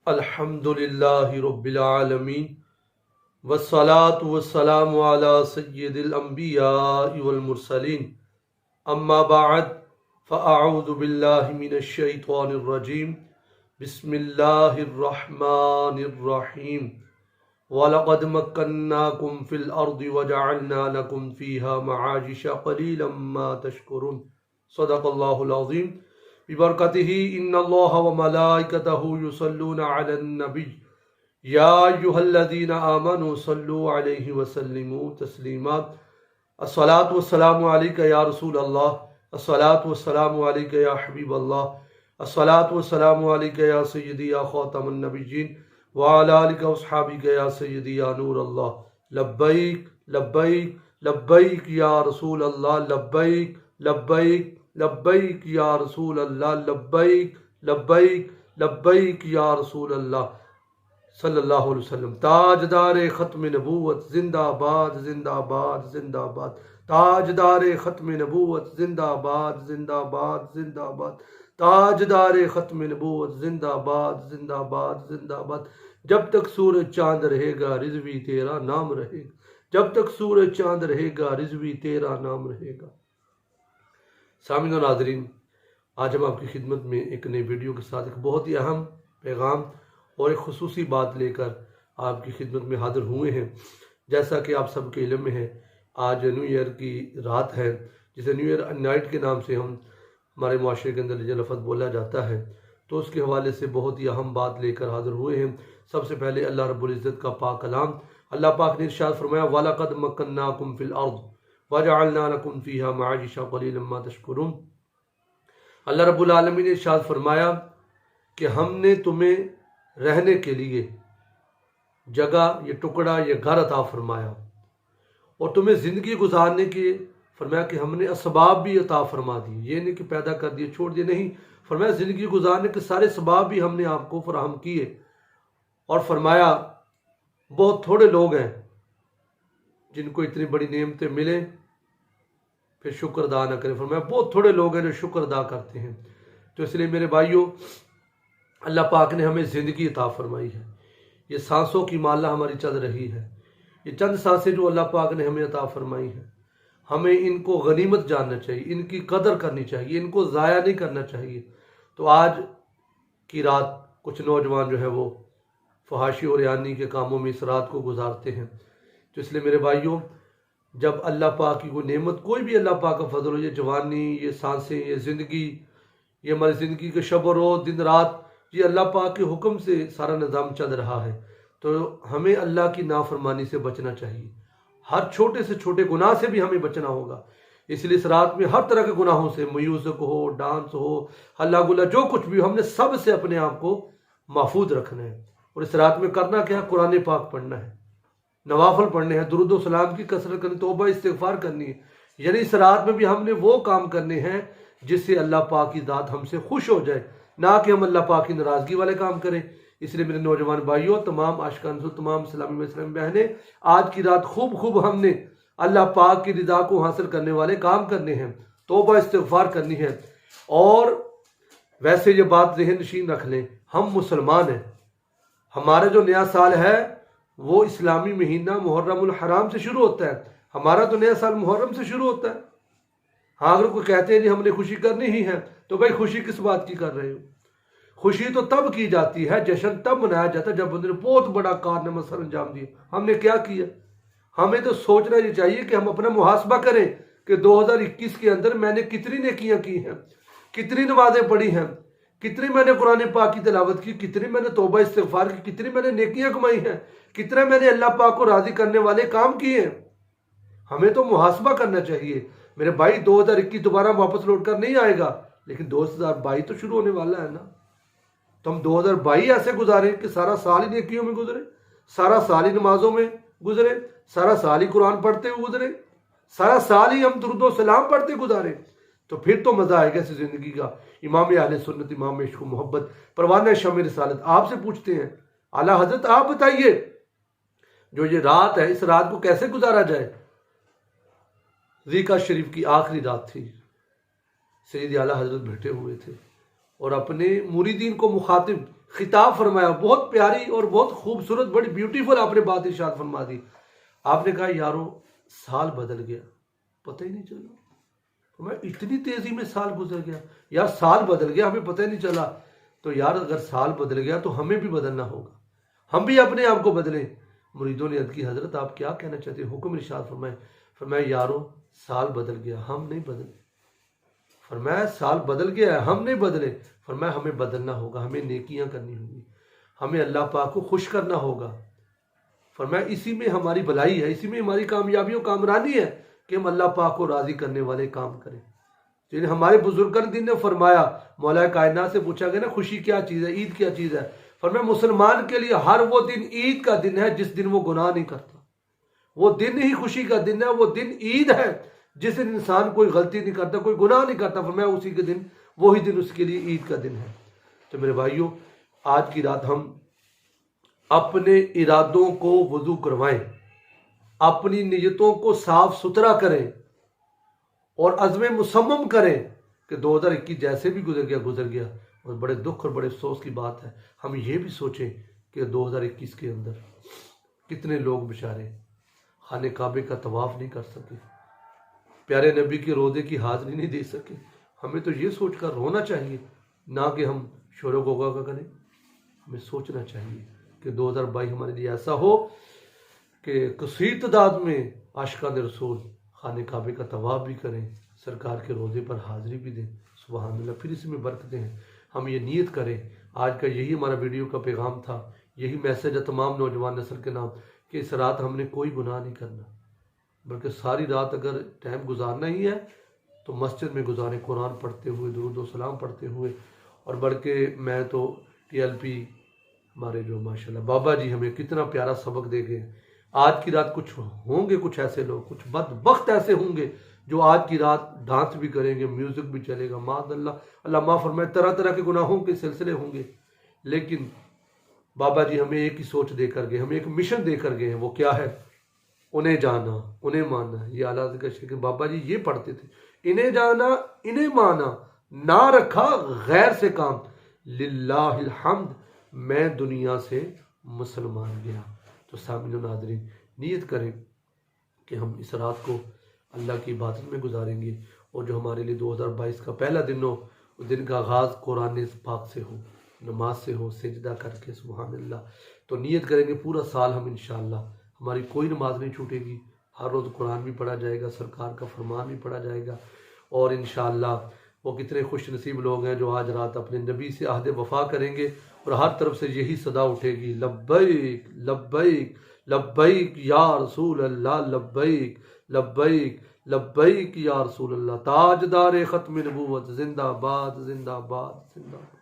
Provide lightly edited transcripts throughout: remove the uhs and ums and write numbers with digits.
الحمدللہ رب العالمین والصلاة والسلام علی سید الانبیاء والمرسلین اما بعد فاعوذ باللہ من الشیطان الرجیم بسم اللہ الرحمن الرحیم وَلَقَدْ مَكَّنَّاكُمْ فِي الْأَرْضِ وَجَعَلْنَا لَكُمْ فِيهَا مَعَايِشَ قَلِيلًا مَا تَشْكُرُونَ صدق اللہ العظیم ببرکتہ ان اللہ وملائکتہ یصلون علی النبی یا ایھا الذین آمنوا صلوا علیہ وسلموا تسلیما الصلاۃ والسلام علیک یا رسول اللہ، الصلاۃ والسلام علیک یا حبیب اللہ، الصلاۃ والسلام علیک یا سیدی یا خاتم النبیین وعلی آلک واصحابک یا سیدی یا نور اللہ۔ لبیک لبیک لبیک یا رسول اللہ، لبیک لبیک لبیک یا رسول اللہ، لبیک لبیک لبیک یا رسول اللہ صلی اللہ علیہ وسلم۔ تاجدار ختم نبوت زندہ باد زندہ باد زندہ باد، تاجدار ختم نبوت زندہ باد زندہ باد زندہ باد، تاجدار ختم نبوت زندہ باد زندہ باد زندہ باد۔ جب تک سورج چاند رہے گا رضوی تیرا نام رہے گا، جب تک سورج چاند رہے گا رضوی تیرا نام رہے گا۔ سامعین و ناظرین، آج ہم آپ کی خدمت میں ایک نئی ویڈیو کے ساتھ ایک بہت ہی اہم پیغام اور ایک خصوصی بات لے کر آپ کی خدمت میں حاضر ہوئے ہیں۔ جیسا کہ آپ سب کے علم میں ہے، آج نیو ایئر کی رات ہے، جسے نیو ایئر نائٹ کے نام سے ہمارے معاشرے کے اندر یہ لفظ بولا جاتا ہے، تو اس کے حوالے سے بہت ہی اہم بات لے کر حاضر ہوئے ہیں۔ سب سے پہلے اللہ رب العزت کا پاک کلام، اللہ پاک نے ارشاد فرمایا وَلَقَدْ مَكَّنَّاكُمْ فِي الْأَرْضِ وَجَعَلْنَا لَكُمْ فِيهَا مَعَايِشَ قَلِيلًا مَا تَشْكُرُونَ۔ اللہ رب العالمین نے ارشاد فرمایا کہ ہم نے تمہیں رہنے کے لیے جگہ، یہ ٹکڑا، یہ گھر عطا فرمایا، اور تمہیں زندگی گزارنے کے فرمایا کہ ہم نے اسباب بھی عطا فرما دی۔ یہ نہیں کہ پیدا کر دیے چھوڑ دیے، نہیں، فرمایا زندگی گزارنے کے سارے اسباب بھی ہم نے آپ کو فراہم کیے، اور فرمایا بہت تھوڑے لوگ ہیں جن کو اتنی بڑی نعمتیں ملیں پھر شکر ادا نہ کریں۔ فرمایا بہت تھوڑے لوگ ہیں جو شکر ادا کرتے ہیں۔ تو اس لیے میرے بھائیوں، اللہ پاک نے ہمیں زندگی عطا فرمائی ہے، یہ سانسوں کی مالا ہماری چل رہی ہے، یہ چند سانسیں جو اللہ پاک نے ہمیں عطا فرمائی ہیں، ہمیں ان کو غنیمت جاننا چاہیے، ان کی قدر کرنی چاہیے، ان کو ضائع نہیں کرنا چاہیے۔ تو آج کی رات کچھ نوجوان جو ہے وہ فحاشی اور ریانی کے کاموں میں اس رات کو گزارتے ہیں۔ تو اس لیے میرے بھائیوں، جب اللہ پاک کی کوئی نعمت، کوئی بھی اللہ پاک کا فضل ہو، یہ جوانی، یہ سانسیں، یہ زندگی، یہ ہماری زندگی کے شب و روز، دن رات، یہ اللہ پاک کے حکم سے سارا نظام چل رہا ہے، تو ہمیں اللہ کی نافرمانی سے بچنا چاہیے۔ ہر چھوٹے سے چھوٹے گناہ سے بھی ہمیں بچنا ہوگا۔ اس لیے اس رات میں ہر طرح کے گناہوں سے، میوزک ہو، ڈانس ہو، ہلا گلا، جو کچھ بھی، ہم نے سب سے اپنے آپ کو محفوظ رکھنا ہے۔ اور اس رات میں کرنا کیا ہے؟ قرآن پاک پڑھنا ہے، نوافل پڑھنے ہیں، درود و سلام کی کثرت کرنی، توبہ استغفار کرنی ہے۔ یعنی اس رات میں بھی ہم نے وہ کام کرنے ہیں جس سے اللہ پاک کی ذات ہم سے خوش ہو جائے، نہ کہ ہم اللہ پاک کی ناراضگی والے کام کریں۔ اس لیے میرے نوجوان بھائیوں، تمام عاشقان رسول، تمام اسلامی و اسلامی بہنیں، آج کی رات خوب ہم نے اللہ پاک کی رضا کو حاصل کرنے والے کام کرنے ہیں، توبہ استغفار کرنی ہے۔ اور ویسے یہ بات ذہن نشین رکھ لیں، ہم مسلمان ہیں، ہمارا جو نیا سال ہے وہ اسلامی مہینہ محرم الحرام سے شروع ہوتا ہے، ہمارا تو نیا سال محرم سے شروع ہوتا ہے۔ ہاں، اگر کوئی کہتے ہیں جی ہم نے خوشی کرنی ہی ہے، تو بھائی خوشی کس بات کی کر رہے ہو؟ خوشی تو تب کی جاتی ہے، جشن تب منایا جاتا ہے جب بندے نے بہت بڑا کارنامہ سر انجام دیا۔ ہم نے کیا کیا؟ ہمیں تو سوچنا یہ چاہیے کہ ہم اپنا محاسبہ کریں کہ 2021 کے اندر میں نے کتنی نیکیاں کی ہیں، کتنی نمازیں پڑھی ہیں، کتنی میں نے قرآن پاک کی تلاوت کی، کتنی میں نے توبہ استغفار کی، کتنی میں نے نیکیاں کمائی ہیں، کتنا میں نے اللہ پاک کو راضی کرنے والے کام کیے ہیں۔ ہمیں تو محاسبہ کرنا چاہیے میرے بھائی۔ 2021 دوبارہ واپس لوٹ کر نہیں آئے گا، لیکن 2022 تو شروع ہونے والا ہے نا۔ تو ہم 2022 ایسے گزاریں کہ سارا سال ہی نیکیوں میں گزرے، سارا سال ہی نمازوں میں گزرے، سارا سال ہی قرآن پڑھتے ہوئے گزرے، سارا سال ہی ہم درود و سلام پڑھتے گزارے، تو پھر تو مزہ آئے گا اس زندگی کا۔ امام اہل سنت، امام عشق و محبت، پروانہ شمع رسالت آپ سے پوچھتے ہیں، اعلیٰ حضرت آپ بتائیے، جو یہ رات ہے، اس رات کو کیسے گزارا جائے؟ ذیقہ شریف کی آخری رات تھی، سید اعلیٰ حضرت بیٹھے ہوئے تھے اور اپنے مریدین کو مخاطب خطاب فرمایا، بہت پیاری اور بہت خوبصورت، بڑی بیوٹیفل آپ نے بات ارشاد فرما دی. آپ نے کہا یارو سال بدل گیا، پتہ ہی نہیں چلا. میں اتنی تیزی میں سال گزر گیا، یار سال بدل گیا ہمیں پتہ ہی نہیں چلا. تو یار اگر سال بدل گیا تو ہمیں بھی بدلنا ہوگا، ہم بھی اپنے آپ کو بدلیں. مریدوں نے عرض کی حضرت آپ کیا کہنا چاہتے ہیں، حکم ارشاد فرمائے. فرمایا یارو سال بدل گیا ہم نہیں بدلے. فرمایا سال بدل گیا ہے ہم نہیں بدلے. فرمایا ہمیں بدلنا ہوگا، ہمیں نیکیاں کرنی ہوگی، ہمیں اللہ پاک کو خوش کرنا ہوگا. فرمایا اسی میں ہماری بھلائی ہے، اسی میں ہماری کامیابی و کامرانی ہے کہ ہم اللہ پاک کو راضی کرنے والے کام کریں. یعنی ہمارے بزرگان دین نے فرمایا، مولا کائنات سے پوچھا گیا نا خوشی کیا چیز ہے، عید کیا چیز ہے. فرمایا مسلمان کے لیے ہر وہ دن عید کا دن ہے جس دن وہ گناہ نہیں کرتا. وہ دن ہی خوشی کا دن ہے، وہ دن عید ہے جس دن انسان کوئی غلطی نہیں کرتا، کوئی گناہ نہیں کرتا. فرمایا اسی کے دن، وہی دن اس کے لیے عید کا دن ہے. تو میرے بھائیوں، آج کی رات ہم اپنے ارادوں کو وضو کروائیں، اپنی نیتوں کو صاف ستھرا کریں اور عزم مصمم کریں کہ 2021 جیسے بھی گزر گیا. اور بڑے دکھ اور بڑے افسوس کی بات ہے، ہم یہ بھی سوچیں کہ 2021 کے اندر کتنے لوگ بیچارے خانہ کعبے کا طواف نہیں کر سکے، پیارے نبی کے روضے کی حاضری نہیں دے سکے. ہمیں تو یہ سوچ کر رونا چاہیے، نہ کہ ہم شور و غوغا کا کریں. ہمیں سوچنا چاہیے کہ 2022 ہمارے لیے ایسا ہو کہ کثیر تعداد میں عاشقان رسول خانہ کعبے کا طواف بھی کریں، سرکار کے روضے پر حاضری بھی دیں. سبحان اللہ، پھر اس میں برکتیں ہیں. ہم یہ نیت کریں. آج کا یہی ہمارا ویڈیو کا پیغام تھا، یہی میسج ہے تمام نوجوان نسل کے نام کہ اس رات ہم نے کوئی گناہ نہیں کرنا، بلکہ ساری رات اگر ٹائم گزارنا ہی ہے تو مسجد میں گزاریں، قرآن پڑھتے ہوئے، درود و سلام پڑھتے ہوئے. اور بلکہ میں تو TLP ہمارے جو ماشاءاللہ بابا جی ہمیں کتنا پیارا سبق دے گئے. آج کی رات کچھ ہوں گے، کچھ ایسے لوگ، کچھ بدبخت ایسے ہوں گے جو آج کی رات ڈانس بھی کریں گے، میوزک بھی چلے گا، معاذ اللہ، اللہ معاف فرمائے، طرح طرح کے گناہوں کے سلسلے ہوں گے. لیکن بابا جی ہمیں ایک ہی سوچ دے کر گئے، ہمیں ایک مشن دے کر گئے ہیں. وہ کیا ہے؟ انہیں جانا، انہیں ماننا. یہ اعلیٰ حضرت شیخ بابا جی یہ پڑھتے تھے، انہیں جانا، انہیں مانا، نہ رکھا غیر سے کام، للہ الحمد میں دنیا سے مسلمان گیا. تو سامعین و ناظرین، نیت کریں کہ ہم اس رات کو اللہ کی عبادت میں گزاریں گے، اور جو ہمارے لیے 2022 کا پہلا دن ہو، اس دن کا آغاز قرآن پاک سے ہو، نماز سے ہو، سجدہ کر کے. سبحان اللہ. تو نیت کریں گے پورا سال ہم انشاءاللہ، ہماری کوئی نماز نہیں چھوٹے گی، ہر روز قرآن بھی پڑھا جائے گا، سرکار کا فرمان بھی پڑھا جائے گا. اور انشاءاللہ وہ کتنے خوش نصیب لوگ ہیں جو آج رات اپنے نبی سے عہد وفا کریں گے، اور ہر طرف سے یہی صدا اٹھے گی، لبیک لبیک لبیک یا رسول اللہ، لبیک لبیک لبیک یا رسول اللہ. تاجدار ختم نبوت زندہ باد، زندہ باد، زندہ باد.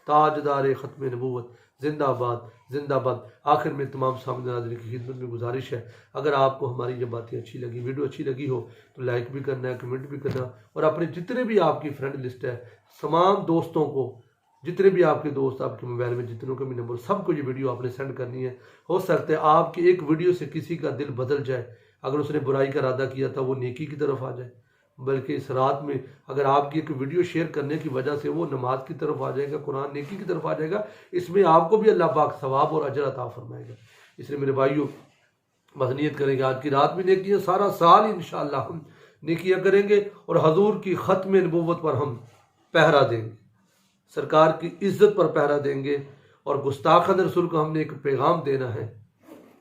تاجدار ختم نبوت زندہ باد، زندہ باد. آخر میں تمام سامنے ناظرین کی خدمت میں گزارش ہے، اگر آپ کو ہماری یہ باتیں اچھی لگی، ویڈیو اچھی لگی ہو تو لائک بھی کرنا ہے، کمنٹ بھی کرنا، اور اپنے جتنے بھی آپ کی فرینڈ لسٹ ہے تمام دوستوں کو، جتنے بھی آپ کے دوست آپ کے موبائل میں جتنوں کا بھی نمبر، سب کو یہ ویڈیو آپ نے سینڈ کرنی ہے. ہو سکتا ہے آپ کی ایک ویڈیو سے کسی کا دل بدل جائے، اگر اس نے برائی کا ارادہ کیا تھا وہ نیکی کی طرف آ جائے. بلکہ اس رات میں اگر آپ کی ایک ویڈیو شیئر کرنے کی وجہ سے وہ نماز کی طرف آ جائے گا، قرآن نیکی کی طرف آ جائے گا، اس میں آپ کو بھی اللہ پاک ثواب اور اجر عطا فرمائے گا. اس لیے میرے بھائیوں، بس نیت کریں گے آج کی رات بھی نیکیاں، سارا سال انشاءاللہ ہم نیکیاں کریں گے، اور حضور کی ختم نبوت پر ہم پہرا دیں گے، سرکار کی عزت پر پہرا دیں گے. اور گستاخان رسول کو ہم نے ایک پیغام دینا ہے،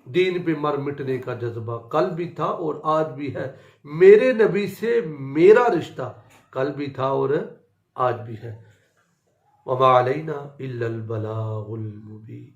دین پہ مر مٹنے کا جذبہ کل بھی تھا اور آج بھی ہے، میرے نبی سے میرا رشتہ کل بھی تھا اور آج بھی ہے. وما علینا الا البلاغ المبین.